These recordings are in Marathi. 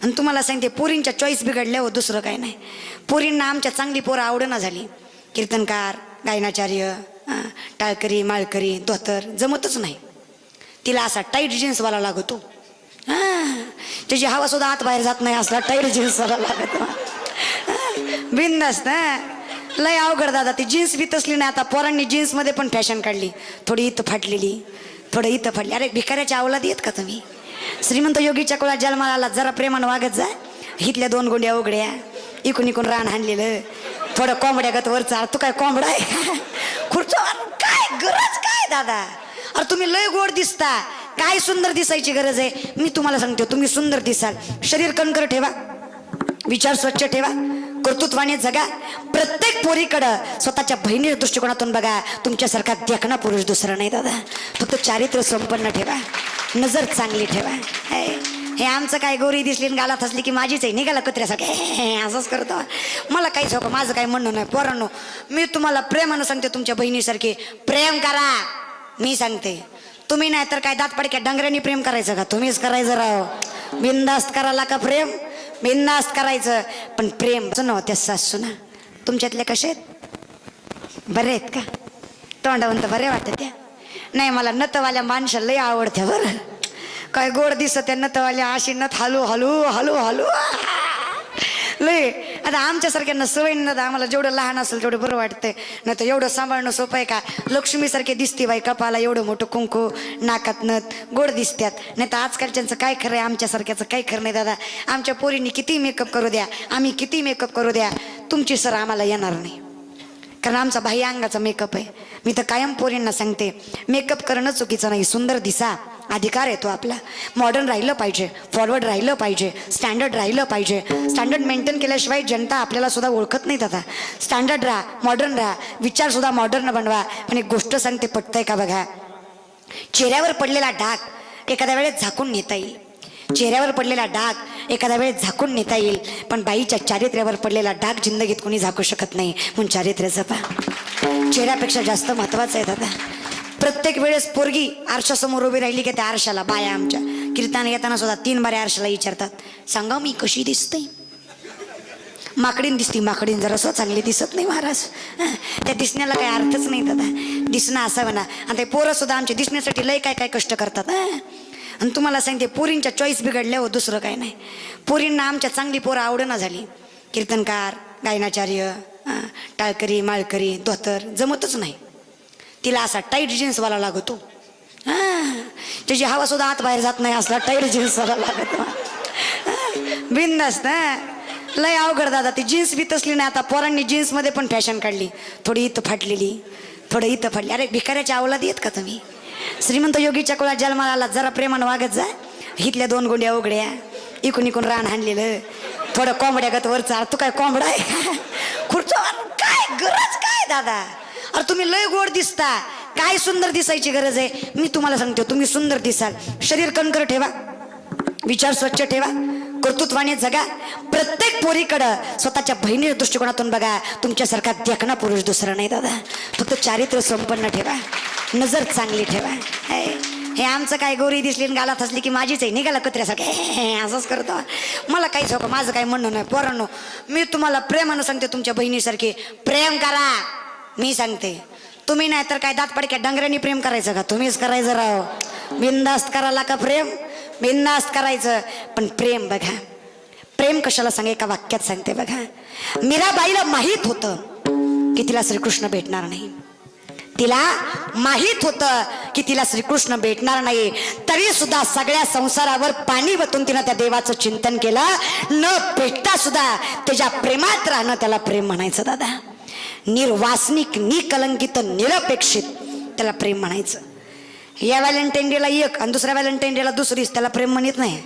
आणि तुम्हाला सांगते पोरींच्या चॉईस बिघडल्या हो, दुसरं काय नाही. पोरींना आमच्या चांगली पोरं आवडणं झाली. कीर्तनकार, गायनाचार्य, टाळकरी, माळकरी, धोतर जमतच नाही. तिला असा टाईट जीन्सवाला लागतो. त्याची हवा सुद्धा आत बाहेर जात नाही असला टाईट जीन्सवाला लागतो. बिनधास्त. लय अवघड दादा. ती जीन्स बी तसली नाही. आता पोरांनी जीन्समध्ये पण फॅशन काढली. थोडी इथं फाटलेली, थोडं इथं फाटली. अरे भिकाऱ्याच्या अवलाद येत का तुम्ही? श्रीमंत योगीच्या कुळात जन्माला आला, जरा प्रेमानं वागत जा. हितल्या 2 गोंड्या उघड्या, इकून इकून रान हाणलेलं, थोडं कोंबड्यागत वर चाल. तू काय कोंबडा आहे? खुर्चीवर काय गरज काय दादा? अरे तुम्ही लय गोड दिसता. काय सुंदर दिसायची गरज आहे? मी तुम्हाला सांगते, तुम्ही सुंदर दिसाल. शरीर कणकर ठेवा, विचार स्वच्छ ठेवा, कर्तृत्वाने जगा. प्रत्येक पोरीकडं स्वतःच्या बहिणीच्या दृष्टिकोनातून बघा. तुमच्यासारखा देखणा पुरुष दुसरा नाही दादा. फक्त चारित्र्य संपन्न ठेवा, नजर चांगली ठेवा. हे आमचं काय गोरी दिसली गालात असली की माझीच आहे, निघाला कुत्र्यासारखे असंच करतो. मला काहीच हो, माझं काही म्हणणं नाही. पोरांनो, मी तुम्हाला प्रेमानं सांगते, तुमच्या बहिणीसारखे प्रेम करा. मी सांगते, तुम्ही नाही तर काय दात पडक्या डंगऱ्यांनी प्रेम करायचं का? तुम्हीच करायचं राव. बिनधास्त करायला का प्रेम? बिनधास्त करायचं. पण प्रेम नव्हत्या सासू ना तुमच्यातल्या कसे आहेत? बरे आहेत का? तोंडावंत बरे वाटत त्या? नाही, मला नतवाल्या माणसं लय आवडत्या बरं. काय गोड दिसत त्या नतवाल्या. अशी नथ हलू हलू हलू हलू लय. आता आमच्यासारख्यांना सवय नत. आम्हाला जेवढं लहान असेल तेवढं बरं वाटतंय. नाही तर एवढं सांभाळणं सोपं आहे का? लक्ष्मीसारखे दिसते बाई, कपाला एवढं मोठं कुंकू, नाकात नथ, गोड दिसत्यात. नाही तर आजकालच्यांचं काय खरं आहे, आमच्यासारख्याचं काही खरं नाही दादा. आमच्या पोरींनी किती मेकअप करू द्या, आम्ही किती मेकअप करू द्या, तुमची सर आम्हाला येणार नाही. कारण आमचा बाह्य अंगाचा मेकअप आहे. मी तर कायम पोरींना सांगते, मेकअप करणं चुकीचं नाही. सुंदर दिसा, अधिकार येतो आपला. मॉडर्न राहिलं पाहिजे, फॉरवर्ड राहिलं पाहिजे, स्टँडर्ड राहिलं पाहिजे. स्टँडर्ड मेंटेन केल्याशिवाय जनता आपल्याला सुद्धा ओळखत नाही दादा. स्टँडर्ड राहा, मॉडर्न राहा, विचार सुद्धा मॉडर्न बनवा. पण एक गोष्ट सांगते, पटतंय का बघा. चेहऱ्यावर पडलेला डाग एखाद्या वेळेस झाकून नेता येईल. चेहऱ्यावर पडलेला डाग एखाद्या वेळेस झाकून नेता येईल, पण बाईच्या चारित्र्यावर पडलेला डाग जिंदगीत कोणी झाकू शकत नाही. म्हणून चारित्र्य जपा. चेहऱ्यापेक्षा जास्त महत्वाचं आहे दादा. प्रत्येक वेळेस पोरगी आरशासमोर उभी राहिली की त्या आरशाला, बाया आमच्या कीर्तन येताना सुद्धा 3 बारे आरशाला विचारतात, सांगा मी कशी दिसते? माकडीन दिसती, माकडीन जरा चांगली दिसत नाही महाराज. त्या दिसण्याला काही अर्थच नाही दादा. दिसणं असावं ना. आणि ते पोरं सुद्धा आमच्या दिसण्यासाठी लय काय काय कष्ट करतात. आणि तुम्हाला सांगते, पोरींच्या चॉईस बिघडल्या हो, दुसरं काय नाही. पोरींना आमच्या चांगली पोरं आवडणं झाली. कीर्तनकार, गायनाचार्य, टाळकरी, माळकरी, धोतर जमतच नाही. तिला असा टाईट जीन्सवाला लागतो. त्याची हवा सुद्धा आत बाहेर जात नाही असला टाईट जीन्सवाला लागतो. बिनधास्त. लय अवघड दादा. ती जीन्स बी तसली नाही. आता पोरांनी जीन्समध्ये पण फॅशन काढली. थोडी इथं फाटलेली, थोडं इथं फाटली. अरे भिकाऱ्याच्या अवलाद येत का तुम्ही? श्रीमंत योगीच्या कुळात जन्माला आला, जरा प्रेमानं वागत जा. हितल्या 2 गोंड्या उघड्या, इकून इकून रान हाणलेलं, थोडं कोंबड्यागत वर चाल. तू काय कोंबडा आहे? खुर्चीवर काय गरज काय दादा? अरे तुम्ही लय गोड दिसता. काय सुंदर दिसायची गरज आहे? मी तुम्हाला सांगते, तुम्ही सुंदर दिसाल. शरीर कणकर ठेवा, विचार स्वच्छ ठेवा, कर्तृत्वाने जगा. प्रत्येक पोरीकडं स्वतःच्या बहिणीच्या दृष्टिकोनातून बघा. तुमच्यासारखा देखणा पुरुष दुसरा नाही दादा. फक्त चारित्र्य संपन्न ठेवा, नजर चांगली ठेवा. हे आमचं काय गोरी दिसली गालात असली की माझीच आहे, निघाला कुत्र्यासारखे असंच करतो. मला काहीच हो, माझं काही म्हणणं नाही. पोरांनो, मी तुम्हाला प्रेमानं सांगते, तुमच्या बहिणीसारखे प्रेम करा. मी सांगते, तुम्ही नाही तर काय दात पडक्या डंगऱ्यांनी प्रेम करायचं का? तुम्हीच करायचं राव. बिनधास्त करायला का प्रेम? बिनधास्त करायचं. पण प्रेम बघा, प्रेम कशाला सांगे, एका वाक्यात सांगते बघा. मीराबाईला माहीत होतं की तिला श्रीकृष्ण भेटणार नाही. तिला माहीत होतं की तिला श्रीकृष्ण भेटणार नाही, तरी सुद्धा सगळ्या संसारावर पाणी वतून तिनं त्या देवाचं चिंतन केलं. न भेटता सुद्धा त्याच्या प्रेमात राहणं त्याला प्रेम म्हणायचं दादा. निर्वासनिक, निकलंकित, निरपेक्षित त्याला प्रेम म्हणायचं. या व्हॅलेंटाईन डेला एक आणि दुसऱ्या व्हॅलेंटाईन डेला दुसरीच, त्याला प्रेम म्हणत नाही.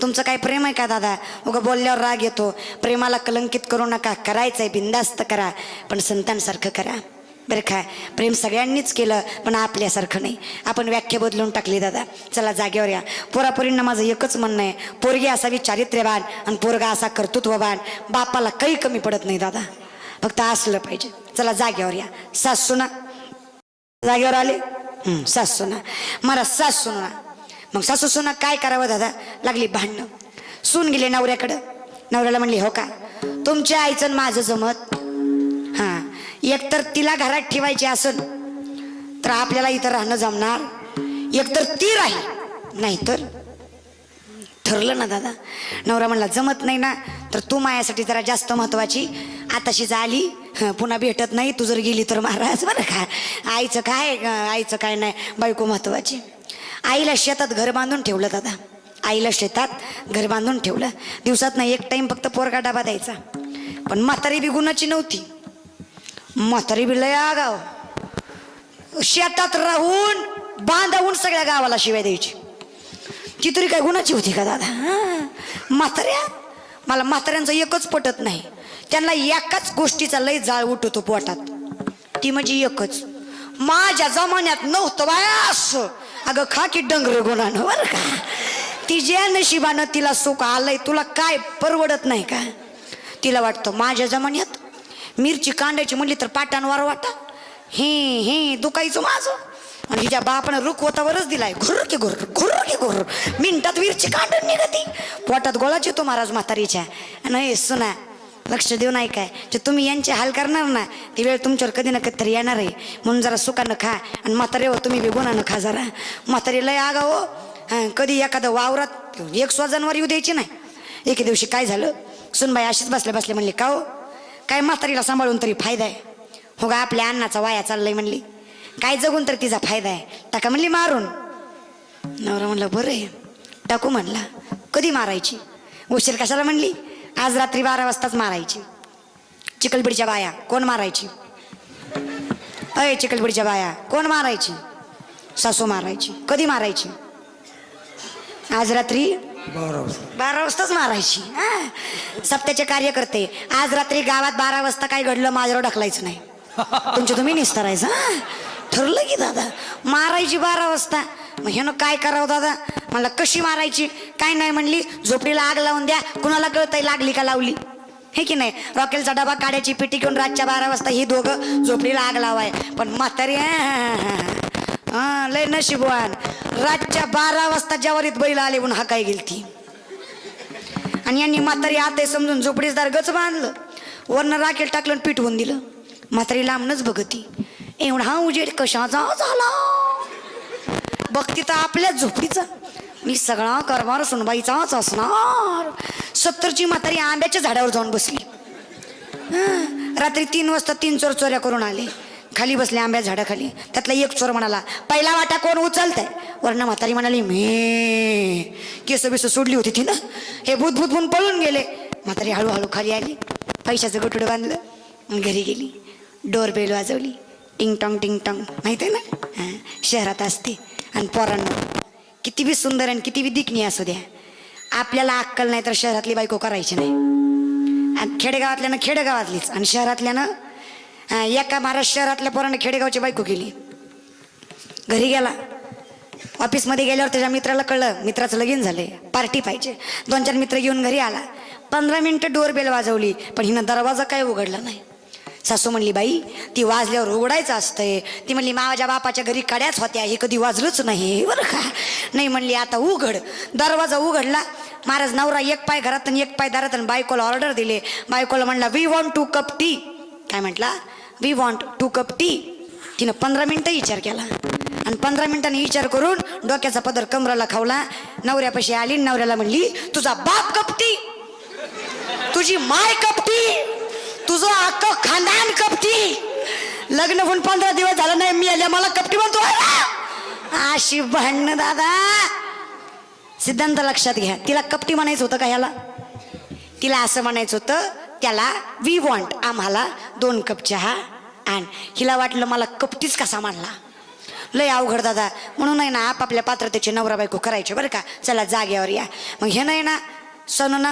तुमचं काय प्रेम आहे का दादा? उगा बोलल्यावर राग येतो. प्रेमाला कलंकित करू नका. करायचंय बिंदास्त करा, पण संतांसारखं करा बरं का. प्रेम सगळ्यांनीच केलं, पण आपल्यासारखं नाही. आपण व्याख्या बदलून टाकली दादा. चला जागेवर या. पोरापोरींना माझं एकच म्हणणं आहे, पोरगी असावी चारित्र्यवान आणि पोरगा असा कर्तृत्ववान. बापाला काही कमी पडत नाही दादा, फक्त असलं पाहिजे. चला जागेवर या. सासूना जागेवर आले. सासूना मला सासूना. मग सासू सुना काय करावं दादा? लागली भांडणं. सून गेले नवऱ्याकडं. नवऱ्याला म्हणली हो का, तुमच्या आईचं आणि माझं जमत. हां, एकतर तिला घरात ठेवायची असन तर आपल्याला इथं राहणं जमणार, एकतर ती राहील, नाहीतर ठरलं ना दादा. नवरा म्हणला जमत नाही ना तर तू माझ्यासाठी जरा जास्त महत्वाची, आताशीच आली, पुन्हा भेटत नाही, तू जर गेली तर महाराज. बरं का, आईचं काय नाही, बायको महत्वाची. आईला शेतात घर बांधून ठेवलं दादा, आईला शेतात घर बांधून ठेवलं. दिवसात ना एक टाइम फक्त पोरगा डबा द्यायचा. पण म्हातारी बी गुणाची नव्हती, म्हातारी बी लय आगाव. शेतात राहून बांधावून सगळ्या गावाला शिवाय द्यायची. ती तरी काय गुणाची होती का दादा? म्हाताऱ्या, मला म्हाताऱ्यांचं एकच पटत नाही, त्यांना एकाच गोष्टीचा लय जाळ उठवतो पोटात, ती म्हणजे एकच. माझ्या जमान्यात नव्हतं बाया असं. अगं खा की डंगर गुणानं. बरं का, तिच्या नशिबानं तिला सुख आलंय, तुला काय परवडत नाही का? तिला वाटतं माझ्या जमान्यात मिरची कांडायची म्हणली तर पाटांवर वाटा, हे दुखायचं माझं. आणि हिच्या बापानं रुखवतावरच दिलाय, घुर की घुर मिनिटात मिरची कांडून निघती. पोटात गोळाच येतो महाराज म्हातारीच्या. नाही सुना, लक्ष देऊ नाही काय, जे तुम्ही यांचे हाल करणार ना ती वेळ तुमच्यावर कधी ना कधी तरी येणार आहे. म्हणून जरा सुखानं खा, आणि म्हातारे हो तुम्ही बेगुणानं खा जरा. म्हातारी लय आगा हो, कधी एखादं वावरात एक स्वजनवर येऊ द्यायची नाही. एके दिवशी काय झालं, सुनबाई अशीच बसले म्हणले का हो, काय म्हातारीला सांभाळून तरी फायदा आहे हो का, आपल्या अन्नाचा वाया चाललाय म्हणली, काय जगून तर तिचा फायदा आहे, टाका म्हणली मारून. नवरा म्हणलं बरं आहे टाकू. म्हणला कधी मारायची, उशीर कशाला म्हणली, आज रात्री 12 वाजताच मारायची. चिखलबीडच्या बाया कोण मारायची, अय चिखलबीडच्या बाया कोण मारायची, सासू मारायची. कधी मारायची, आज रात्री 12 वाजताच मारायची. सप्त्याचे कार्य करते, आज रात्री गावात 12 वाजता काय घडलं माझ्यावर ढकलायचं नाही, तुमचं तुम्ही निस्तारायचं. ठरलं की दादा मारायची 12 वाजता. मग ह्यानं काय करावं दादा, मला कशी मारायची, काय नाही म्हणली, झोपडीला आग लावून द्या, कुणाला कळतंय लागली का लावली, हे की नाही. रॉकेलचा डबा काढायची पेटी घेऊन रातच्या 12 वाजता ही दोघं झोपडीला आग लावाय. पण म्हातारी लय नशीबवान, रातच्या 12 वाजता ज्वारीत बैल आले म्हणून हाकाय गेली ती. आणि यांनी म्हातारी आता समजून झोपडीसदार गच बांधलं, वरनं राखेल टाकलं पिटवून दिलं. म्हातारी लांबनच बघती, एवढा उजेड कशाचा झाला, बघती तर आपल्याच झोपडीचा. मी सगळा कारभार सुनबाईचाच असणार. 70ची म्हातारी आंब्याच्या झाडावर जाऊन बसली. रात्री 3 वाजता 3 चोर चोऱ्या करून आले, खाली बसले आंब्या झाडाखाली. त्यातला एक चोर म्हणाला पहिला वाटा कोण उचलतंय, वरनं म्हातारी म्हणाली मी. केस बिस सोडली होती तिनं, हे भूत म्हणून पळून गेले. म्हातारी हळूहळू खाली आली, पैशाचं गटुडं बांधलं, घरी गेली. डोरबेल वाजवली, टिंग टॉंग माहिती आहे ना, शहरात असते. आणि पोरांना किती बी सुंदर आणि किती बी दिखणी असू द्या, आपल्याला अक्कल नाही तर शहरातली बायको करायची नाही. आणि खेडेगावातल्यानं खेडेगावातलीच, आणि शहरातल्यानं एका महाराष्ट्र शहरातल्या पोरानं खेडेगावची बायको केली. घरी गेला, ऑफिसमध्ये गेल्यावर त्याच्या मित्राला कळलं मित्राचं लगीन झालंय, पार्टी पाहिजे. 2-4 मित्र घेऊन घरी आला. 15 मिनिटं डोरबेल वाजवली, पण हिनं दरवाजा काय उघडला नाही. सासू म्हणली बाई ती वाजल्यावर उघडायचं असतंय. ती म्हणली माझ्या बापाच्या घरी कड्याच होत्या, हे कधी वाजलंच नाही बरं का. नाही म्हणली आता उघड. दरवाजा उघडला. महाराज नवरा एक पाय घरात आणि एक पाय दारात, आणि बायकोला ऑर्डर दिले. बायकोला म्हणला वी वॉन्ट 2 कप टी. काय म्हटला, वी वॉन्ट 2 कप टी. तिनं 15 मिनिटं विचार केला, आणि 15 मिनिटांनी विचार करून डोक्याचा पदर कमराला खावला. नवऱ्यापाशी आली, नवऱ्याला म्हणली तुझा बाप कपटी, तुझी माय कपटी, तुझं अख्खं खानदान कपटी, लग्न होऊन 15 दिवस झालं नाही, मी आल्या मला कपटी म्हणतो. अशी भांडणं दादा. सिद्धांत लक्षात घ्या, तिला कपटी म्हणायचं होतं का ह्याला, तिला असं म्हणायचं होतं त्याला वी वॉन्ट, आम्हाला 2 कप चहा आण. हिला वाटलं मला कपटीच कसा मानला. लय अवघड दादा. म्हणून आहे ना आपापल्या पात्रतेचे नवरा बायको करायचे बरं का. चला जाग्यावर या. मग हे नाही ना सणून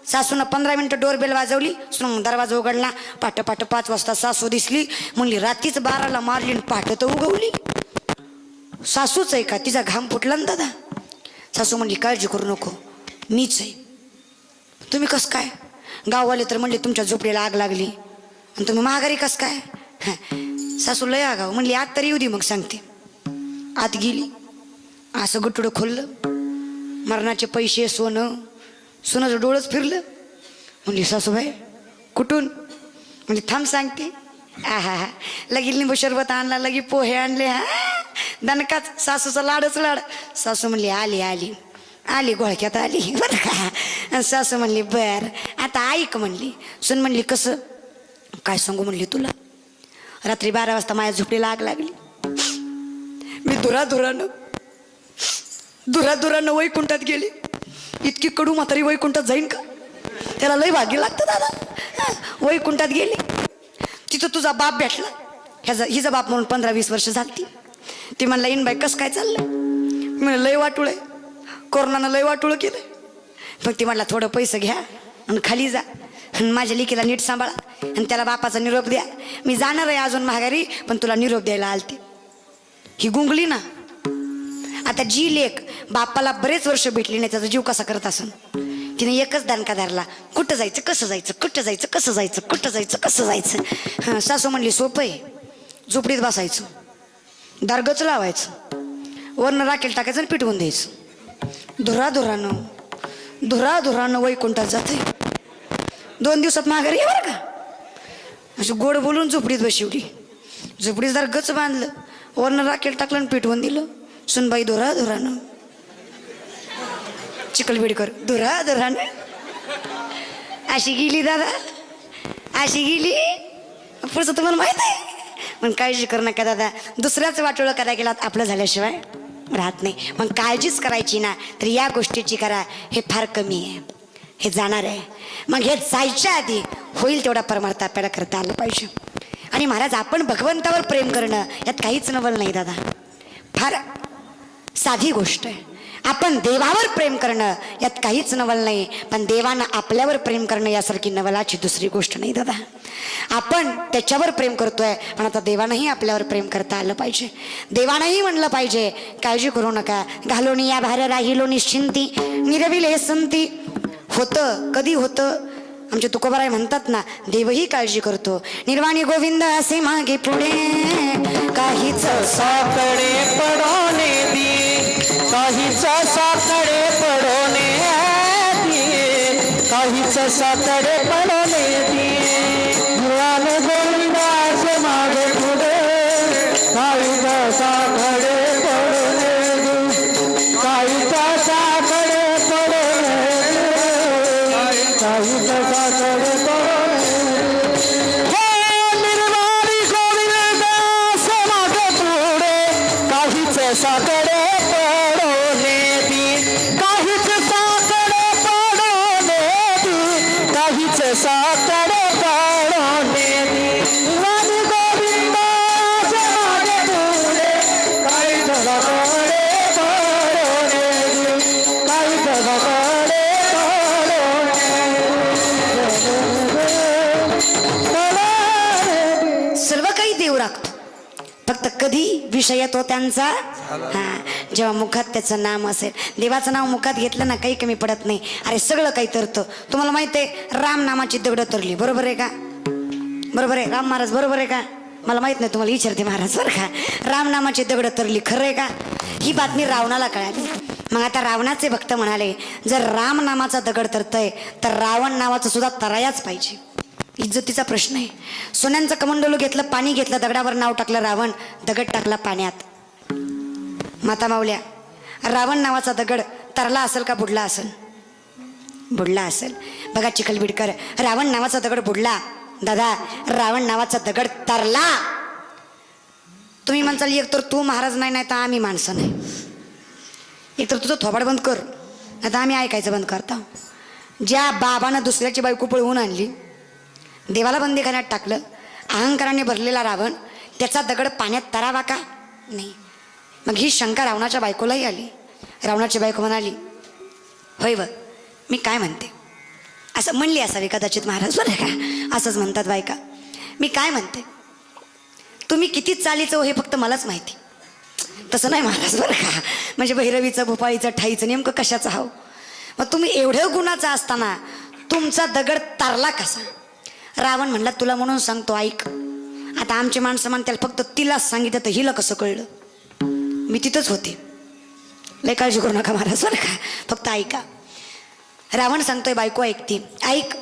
सासूनं 15 मिनिटं डोरबेल वाजवली, दरवाजा उघडला. पाट 5 वाजता सासू दिसली. म्हणली रात्रीच 12ला मारली, पाट तर उगवली. सासूच आहे का, तिचा घाम फुटला ना दादा. सासू म्हणली काळजी करू नको, मीच आहे. तुम्ही कस काय, गाववाले तर म्हणले तुमच्या झोपडीला आग लागली, आणि तुम्ही माघारी कस काय. सासू लय आगाव. म्हणली आत तरी येऊ दे मग सांगते. आत गेली, असं गुटुडं खोललं. मरणाचे पैसे, सोनं, सुनाचं डोळंच फिरलं. म्हणली सासूबाई कुठून? म्हणजे थांब सांगते. आहा हा, लगी लिंबू शरबत आणला, लगी पोहे आणले. हा दणकाच सासूचा लाडच लाड. सासू म्हणली आली आली आली घोळक्यात आली बरं का. सासू म्हणली बर आता ऐक म्हणली. सुन म्हणली कसं काय सांगू म्हणली तुला. रात्री 12 वाजता माझ्या झोपडीला आग लागली. मी धुराधुरानं वैकुंठात गेली. इतकी कडू म्हातारी वैकुंठात जाईन का? त्याला लय भाग्य लागतं दादा. वैकुंठात गेली, तिथं तुझा बाप भेटला. हिचा बाप म्हणून 15-20 वर्ष झाली. ती म्हणला इन बाई कसं काय चाललंय? मी म्हणलं लय वाटुळ आहे, कोरोनानं लय वाटुळ केलंय. मग ती म्हणला थोडं पैसे घ्या आणि खाली जा आणि माझ्या लेकीला नीट सांभाळा आणि त्याला बापाचा निरोप द्या. मी जाणार आहे अजून माघारी, पण तुला निरोप द्यायला आलते. ही गुंगली ना. आता जी लेक बापाला बरेच वर्ष भेटली नाही त्याचा जीव कसा करत असन. तिने एकच दणका धरला, कुठं जायचं कसं जायचं, कुठं जायचं कसं जायचं, कुठं जायचं कसं जायचं. हां सासू म्हणली सोपं आहे, झोपडीत बसायचं, दारगच लावायचं, वरनं राखेल टाकायचं आणि पिटवून द्यायचं. धुराधुरानं वैकुंठात जाते. 2 दिवसात माघारी ये बरं का. असं गोड बोलून झोपडीत बशिवली. झोपडीत दारगच बांधलं, वरनं राखेल टाकलं आणि पिटवून दिलं. सुनबाई धुराधुरानं चिखलबेडकर धुराधुरानं अशी गेली दादा, अशी गेली. पुढचं तुम्हाला माहित आहे. मग काळजी करू नका दादा, दुसऱ्याच वाटोळं करायला गेलात आपलं झाल्याशिवाय राहत नाही. मग काळजीच करायची ना तर या गोष्टीची करा. हे फार कमी आहे, हे जाणार आहे. मग हे जायच्या आधी होईल तेवढा परमार्थ आपल्याला करता आलं पाहिजे. आणि महाराज आपण भगवंतावर प्रेम करणं यात काहीच नवल नाही दादा, फार साधी गोष्ट आहे. आपण देवावर प्रेम करणं यात काहीच नवल नाही, पण देवानं आपल्यावर प्रेम करणं यासारखी नवलाची दुसरी गोष्ट नाही दादा. आपण त्याच्यावर प्रेम करतोय, पण आता देवानंही आपल्यावर प्रेम करता आलं पाहिजे. देवानंही म्हणलं पाहिजे काळजी करू नका, घालोनी या भार राहिलो निश्चिंती, निरविले संती. होतं कधी होतं. आमचे तुकोबाराय म्हणतात ना, देवही काळजी करतो. निर्वाणी गोविंद असे मागे पुढे काहीच साकडे पडोने दी, काहीच साकडे पडोने दी, काहीच साकडे पडोने दी. निर्वाणी गोविंद असे मागे पुढे काहीच साकडे पडोने दी, काहीच साकडे पडोने दी, काहीच साकडे पडोने दी. साकडे पडोने दी, काहीच साकडे पडोने दी, काहीच साकडे पडोने दी. निर्वाणी गोविंद मागे पुढे काहीच साकडे पडोने दी, काहीच साकडे पडोने दी. सर्व काही देव राखतो, फक्त कधी विषय येतो त्यांचा. हा जेव्हा मुखात त्याचं नाम असेल. देवाचं नाव मुखात घेतलं ना काही कमी पडत नाही. अरे सगळं काही तरतं. तुम्हाला माहित आहे राम नामाची दगडं तरली, बरोबर आहे का? बरोबर आहे राम महाराज, बरोबर आहे का? मला माहित नाही, तुम्हाला विचारते महाराज बरं का. राम नामाची दगडं तरली, खरं आहे का? ही बातमी रावणाला कळाली. मग आता रावणाचे भक्त म्हणाले जर राम नामाचा दगड तरतय तर रावण नावाचं सुद्धा तरायाच पाहिजे. इज्जतीचा प्रश्न आहे. सोन्यांचं कमंडलू घेतलं, पाणी घेतलं, दगडावर नाव टाकलं रावण, दगड टाकला पाण्यात. माता माऊल्या, रावण नावाचा दगड तरला असेल का बुडला असेल? बुडला असेल. बघा चिखलबीडकर, रावण नावाचा दगड बुडला. दादा रावण नावाचा दगड तरला. तुम्ही म्हणसाल एक तर तू महाराज नाही, नाही तर आम्ही माणसं नाही. एक तर तुझं थोबाड बंद कर, आता आम्ही ऐकायचं बंद करता. ज्या बाबानं दुसऱ्याची बायको पळवून आणली, देवाला बंदीखान्यात टाकलं, अहंकाराने भरलेला रावण, त्याचा दगड पाण्यात तरावा का? नाही. मग ही शंका रावणाच्या बायकोलाही आली. रावणाची बायको म्हणाली होय व मी काय म्हणते, असं म्हणली असावी कदाचित महाराज बरं का, असंच म्हणतात बायका. मी काय म्हणते, तुम्ही किती चालीचं हो हे फक्त मलाच माहिती. तसं नाही महाराज बरं का, म्हणजे भैरवीचं भोपाळीचं ठाईचं नेमकं कशाचं हाव. मग तुम्ही एवढं गुणाचं असताना तुमचा दगड तारला कसा? रावण म्हणला तुला म्हणून सांगतो ऐक. आता आमची माणसं म्हणतात फक्त तिलाच सांगितलं तर हिला कसं कळलं? मी तिथंच होते. लय काळजी करू नका महाराज बरं का, फक्त ऐका. रावण सांगतोय, बायको ऐकती, ऐक,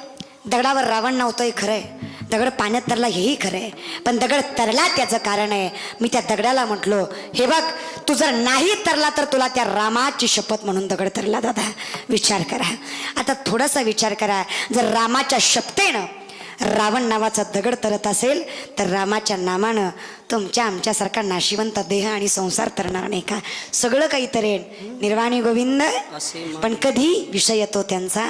दगडावर रावण नव्हतंय खरंय, दगड पाण्यात तरला हेही खरंय, पण दगड तरला त्याचं कारण आहे. मी त्या दगडाला म्हटलो, हे बघ, तू जर नाही तरला तर तुला त्या रामाची शपथ म्हणून दगड तरला. दादा विचार करा, आता थोडासा विचार करा, जर रामाच्या शपथेनं रावण नावाचा दगड तरत असेल तर रामाच्या नामानं तुमच्या आमच्यासारखा नाशिवंत देह आणि संसार तरणार नाही का? सगळं काही तरेन, निर्वाणी गोविंद. पण कधी विषय येतो त्यांचा